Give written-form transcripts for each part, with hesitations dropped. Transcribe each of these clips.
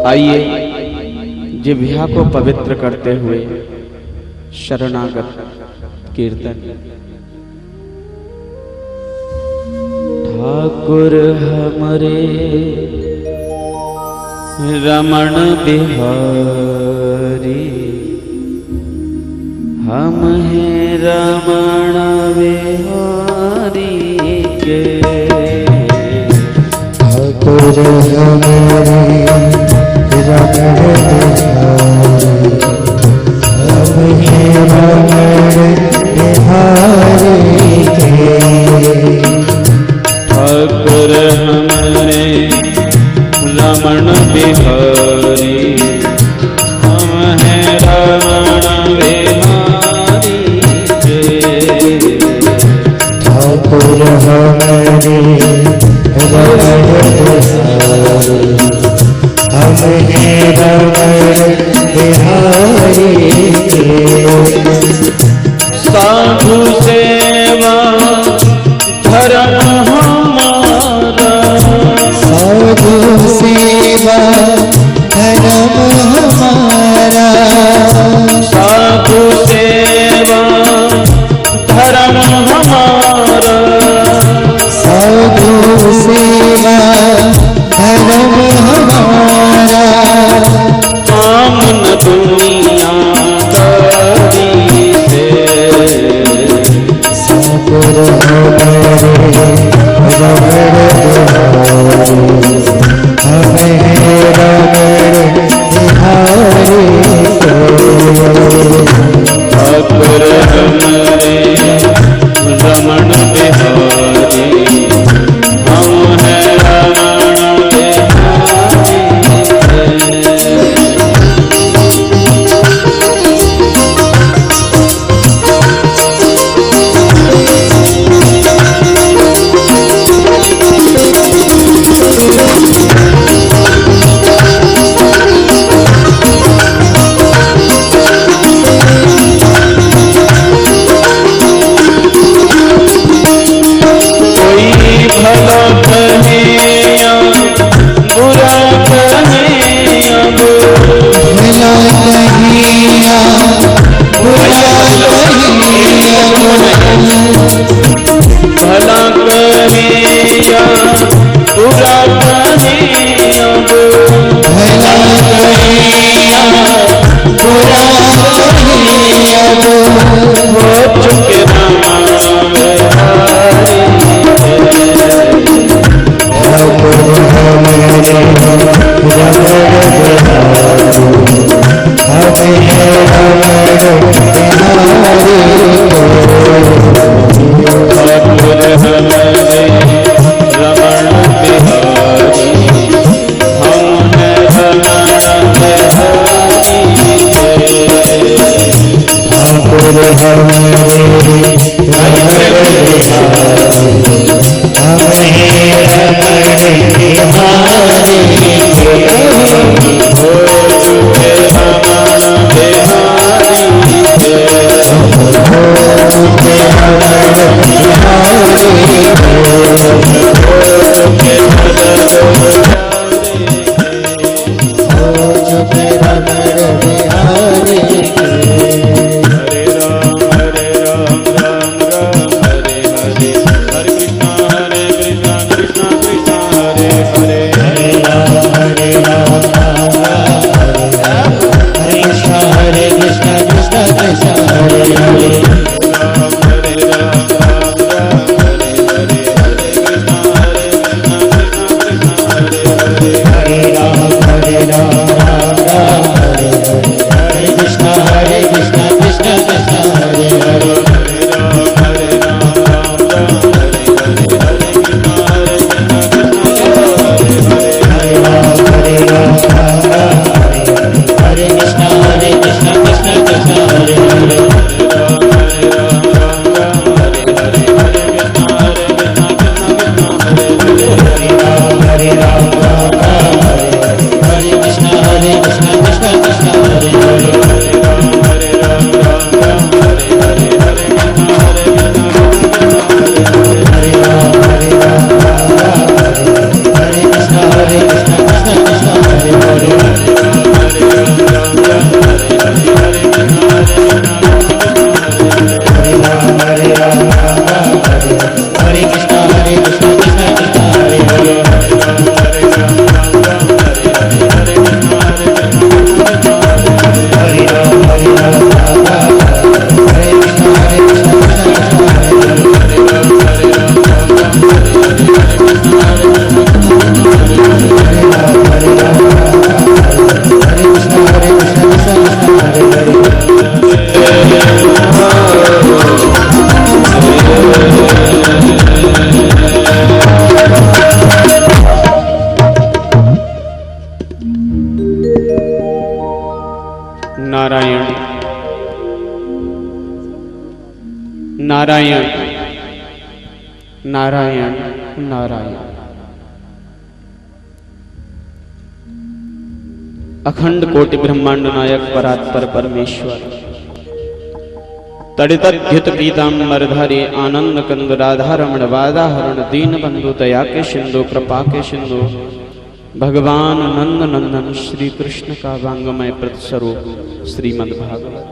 आइए जिह्वा को पवित्र करते हुए शरणागत कीर्तन। ठाकुर हमरे रमण बिहारी, हम हैं रमण बिहारी के। ठाकुर हमरे रमण बिहारी, हम हैं रमण बिहारी के। ठाकुर हमरे रमण बिहारी, हम हैं रमण बिहारी के। ठाकुर हमरे रमण बिहारी, हम हैं रमण बिहारी के। साधु सेवा धर्म हमारा, साधु सेवा धर्म हमारा। साधु सेवा धर्म हमारा, साधु सेवा धर्म हमारा। काम न दुनियादारी से। ठाकुर हमरे रमण बिहारी, हम हैं रमण बिहारी के। ठाकुर हमरे रमण बिहारी, हम हैं रमण बिहारी के। भला कहे या बुरा कहे अब, भला कहे या बुरा कहे अब, भला कहे या बुरा कहे अब, भला कहे या बुरा कहे अब। हो चुके रमण बिहारी के। ठाकुर हमरे रमण बिहारी, हम हैं रमण बिहारी के। ठाकुर हमरे रमण बिहारी, हम हैं रमण बिहारी के। ठाकुर हमरे रमण बिहारी, हम हैं रमण बिहारी के। हो चुके रमण बिहारी के। हो चुके रमण बिहारी के। हो चुके रमण बिहारी के। हरे राम राम राम हरे हरे, हरे कृष्णा कृष्णा कृष्णा नारायण नारायण नारायण। अखंड कोटि ब्रह्मांड नायक परात्पर परमेश्वर, तड़ितद्युत पीतांबरधारी आनंद कंद राधारमण वादाहरण दीन बंधु दया के सिंधु कृपा के सिंधु भगवान नंद नंदन श्री कृष्ण का वांगमय प्रतिस्वरूप श्रीमद् भागवत।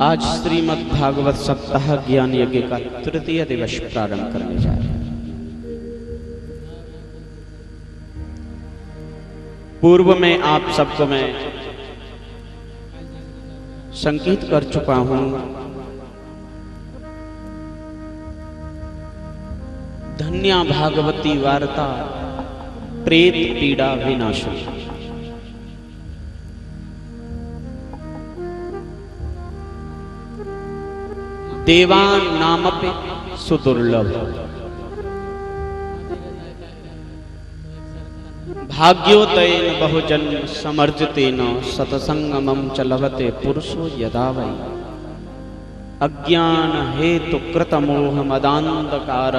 आज श्रीमद् भागवत सप्ताह ज्ञान यज्ञ का तृतीय दिवस प्रारंभ करने जा रहे हैं। पूर्व में आप सबको मैं संकेत कर चुका हूं, धन्या भागवती वार्ता प्रेत पीड़ा विनाशनी। देवान नामपि सुदुर्लभ, भाग्योदयेन बहुजन्म समर्जितेन सतसंगमं च लभते पुरुषो यदा वै अज्ञान हेतु कृत मोह मदांधकार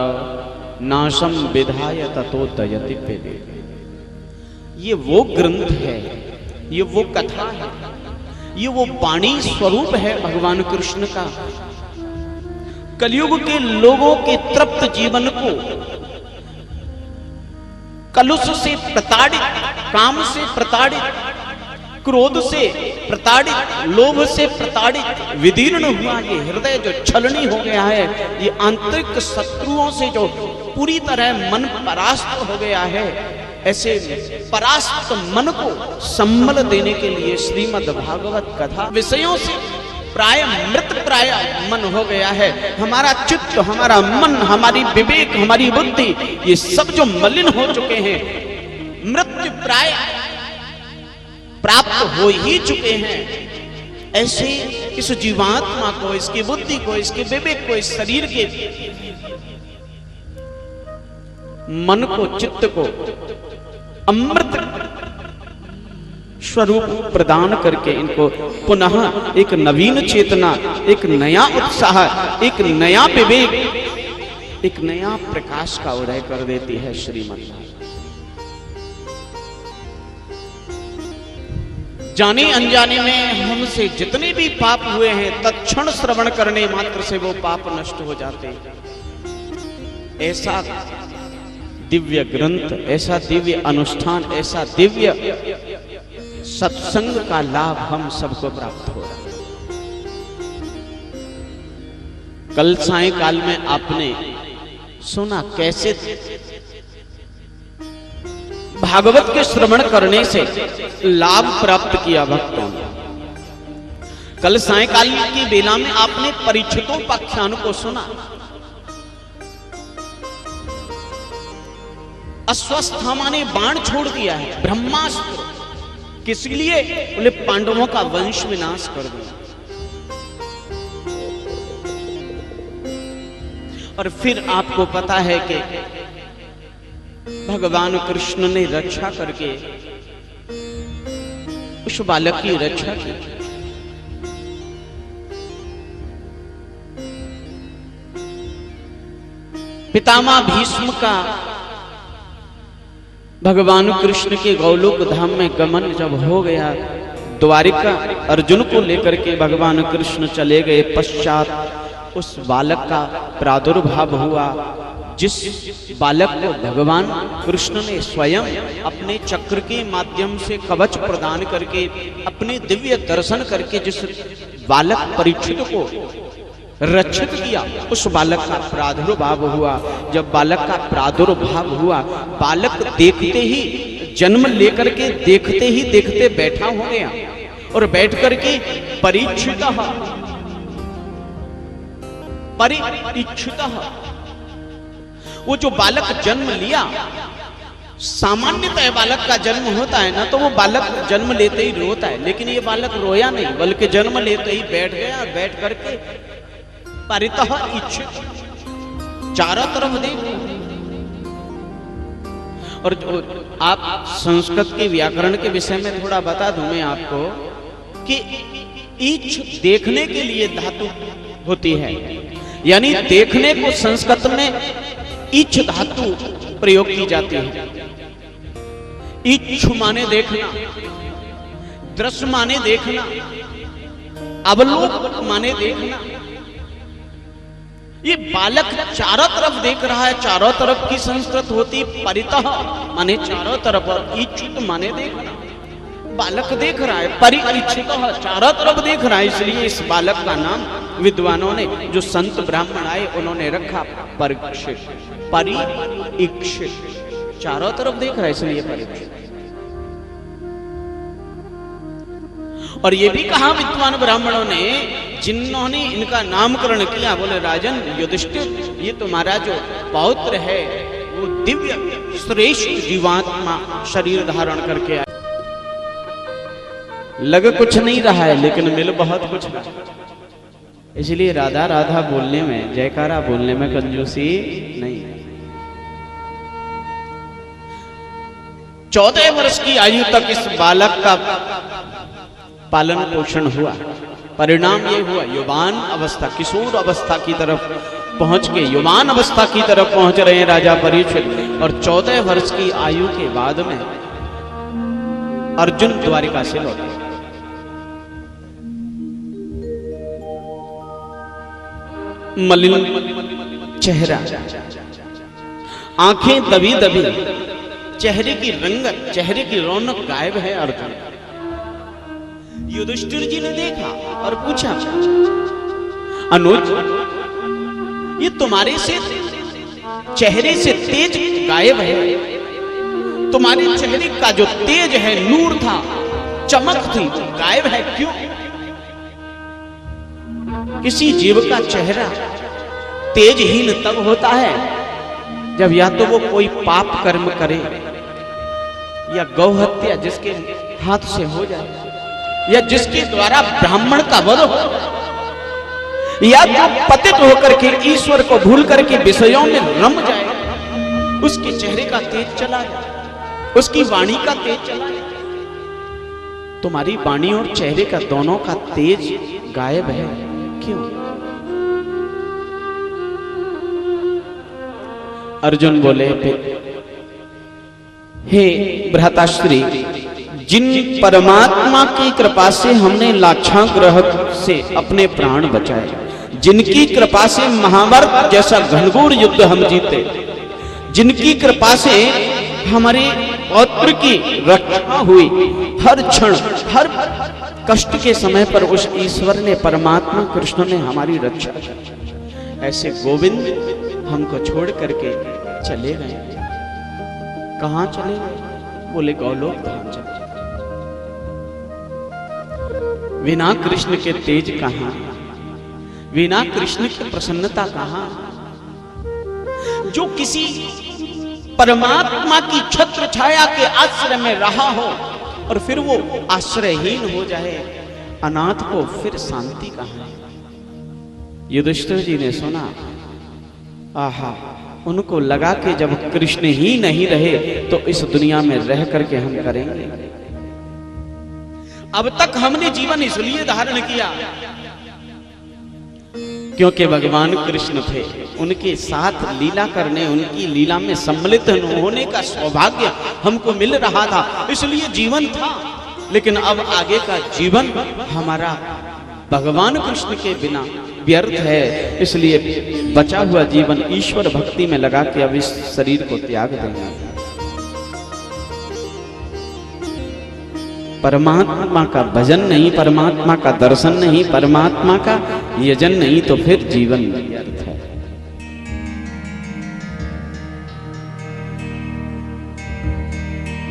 नाशम विधाय ततोदयति पेदे। ये वो ग्रंथ है, ये वो कथा है, ये वो वाणी स्वरूप है भगवान कृष्ण का। कलयुग के लोगों के तृप्त जीवन को कलुष से प्रताड़ित, काम से प्रताड़ित, क्रोध से प्रताड़ित, लोभ से प्रताड़ित, विदीर्ण हुआ ये हृदय जो छलनी हो गया है, ये आंतरिक शत्रुओं से जो पूरी तरह मन परास्त हो गया है, ऐसे परास्त मन को संबल देने के लिए श्रीमद् भागवत कथा विषयों से प्राय मृत प्राय मन हो गया है। हमारा चित्त, हमारा मन, हमारी विवेक, हमारी बुद्धि, ये सब जो मलिन हो चुके हैं, मृत्यु प्राय प्राप्त हो ही चुके हैं। ऐसे इस जीवात्मा को, इसकी बुद्धि को, इसके विवेक को, इस शरीर के मन को, चित्त को अमृत स्वरूप प्रदान करके इनको पुनः एक नवीन चेतना, एक नया उत्साह, एक नया विवेक, एक नया प्रकाश का उदय कर देती है श्रीमद्। जाने अनजाने में हमसे जितने भी पाप हुए हैं, तत्क्षण श्रवण करने मात्र से वो पाप नष्ट हो जाते हैं। ऐसा दिव्य ग्रंथ, ऐसा दिव्य अनुष्ठान, ऐसा दिव्य सत्संग का लाभ हम सबको प्राप्त हो रहा है। कल सायंकाल में आपने सुना कैसे भागवत के श्रवण करने से लाभ प्राप्त किया भक्तों ने। कल सायंकाल की बेला में आपने परीक्षितोपाख्यान को सुना। अश्वत्थामा ने बाण छोड़ दिया है, ब्रह्मास्त्र, किस लिए? बोले पांडवों का वंश विनाश कर दिया। और फिर आपको पता है कि भगवान कृष्ण ने रक्षा करके उस बालक की रक्षा की। पितामह भीष्म का भगवान कृष्ण के गौलोक धाम में गमन जब हो गया, द्वारिका अर्जुन को लेकर के भगवान कृष्ण चले गए। पश्चात उस बालक का प्रादुर्भाव हुआ, जिस बालक को भगवान कृष्ण ने स्वयं अपने चक्र के माध्यम से कवच प्रदान करके, अपने दिव्य दर्शन करके जिस बालक परीक्षित को रक्षित किया, उस बालक का प्रादुर्भाव हुआ। जब बालक का प्रादुर्भाव हुआ, बालक देखते ही, जन्म लेकर के देखते ही देखते बैठा हो गया और बैठ करके परीक्षित वो जो बालक जन्म लिया, सामान्यतः बालक का जन्म होता है ना, तो वो बालक जन्म लेते ही रोता है, लेकिन ये बालक रोया नहीं, बल्कि जन्म लेते ही बैठ गया। बैठ करके परितः इच्छित, चारों तरफ देख। और जो आप संस्कृत के व्याकरण के विषय में थोड़ा बता दूं मैं आपको, कि ईच देखने के लिए धातु होती है, यानी देखने को संस्कृत में ईच धातु प्रयोग की जाती है। ईच्छु माने देखना, दृश्य माने देखना, अवलोक माने देखना। ये बालक चारों तरफ देख रहा है, चारों तरफ की संस्कृत होती परितः माने चारों तरफ, और इच्छुत माने देखना। बालक देख रहा है, परिइच्छित चारों तरफ देख रहा है, इसलिए इस बालक का नाम विद्वानों ने, जो संत ब्राह्मण आए, उन्होंने रखा परीक्षित। परिइच्छित चारों तरफ देख रहा है, इसलिए परीक्षित। और ये भी कहा विद्वान ब्राह्मणों ने, जिन्होंने इनका नामकरण किया, बोले राजन युधिष्ठिर, ये तुम्हारा जो पौत्र है वो दिव्य श्रेष्ठ जीवात्मा शरीर धारण करके आया। लग कुछ नहीं रहा है लेकिन मिल बहुत कुछ रहा है। इसलिए राधा राधा बोलने में, जयकारा बोलने में कंजूसी नहीं है। 14 वर्ष की आयु तक इस बालक का पालन पोषण हुआ। परिणाम ये हुआ, युवान अवस्था, किशोर अवस्था की तरफ पहुंच के युवान अवस्था की तरफ पहुंच रहे हैं राजा परीक्षित। और 14 वर्ष की आयु के बाद में अर्जुन द्वारिका से लौटे। मलिन चेहरा, आंखें दबी दबी, चेहरे की रंगत, चेहरे की रौनक गायब है अर्जुन। युधिष्ठिर जी ने देखा और पूछा, अनुज, ये तुम्हारे से चेहरे से तेज गायब है। तुम्हारे चेहरे का जो तेज है, नूर था, चमक थी, गायब है, क्यों? किसी जीव का चेहरा तेजहीन तब होता है जब या तो वो कोई पाप कर्म करे, या गौ हत्या जिसके हाथ से हो जाए, या जिसके द्वारा ब्राह्मण का वध हो, या तो पतित होकर के ईश्वर को भूल करके विषयों में रम जाए, उसके चेहरे का तेज चला जाए, उसकी वाणी का तेज चला जाए। तुम्हारी वाणी और चेहरे का दोनों का तेज गायब है, क्यों? अर्जुन बोले, हे भ्राताश्री, जिन परमात्मा की कृपा से हमने लाक्षागृह से अपने प्राण बचाए, जिनकी कृपा से महाभारत जैसा घनघोर युद्ध हम जीते, जिनकी कृपा से हमारे पौत्र की रक्षा हुई, हर क्षण हर कष्ट के समय पर उस ईश्वर ने, परमात्मा कृष्ण ने हमारी रक्षा की, ऐसे गोविंद हमको छोड़ करके चले गए। कहां चले गए? बोले गौलोक धाम चले। बिना कृष्ण के तेज कहां, बिना कृष्ण की प्रसन्नता कहां? जो किसी परमात्मा की छत्र छाया के आश्रय में रहा हो और फिर वो आश्रयहीन हो जाए, अनाथ को फिर शांति कहां? युधिष्ठिर जी ने सुना, आहा, उनको लगा कि जब कृष्ण ही नहीं रहे तो इस दुनिया में रह करके हम करेंगे। अब तक हमने जीवन इसलिए धारण किया क्योंकि भगवान कृष्ण थे, उनके साथ लीला करने, उनकी लीला में सम्मिलित होने का सौभाग्य हमको मिल रहा था, इसलिए जीवन था। लेकिन अब आगे का जीवन हमारा भगवान कृष्ण के बिना व्यर्थ है, इसलिए बचा हुआ जीवन ईश्वर भक्ति में लगा के अब इस शरीर को त्याग देंगे। परमात्मा का भजन नहीं, परमात्मा का दर्शन नहीं, परमात्मा का यजन नहीं, तो फिर जीवन व्यर्थ है।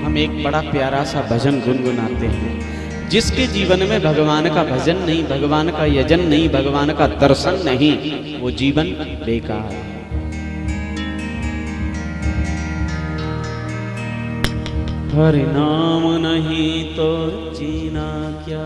हम एक बड़ा प्यारा सा भजन गुनगुनाते हैं, जिसके जीवन में भगवान का भजन नहीं, भगवान का यजन नहीं, भगवान का दर्शन नहीं, वो जीवन बेकार है। हरि नाम नहीं तो जीना क्या।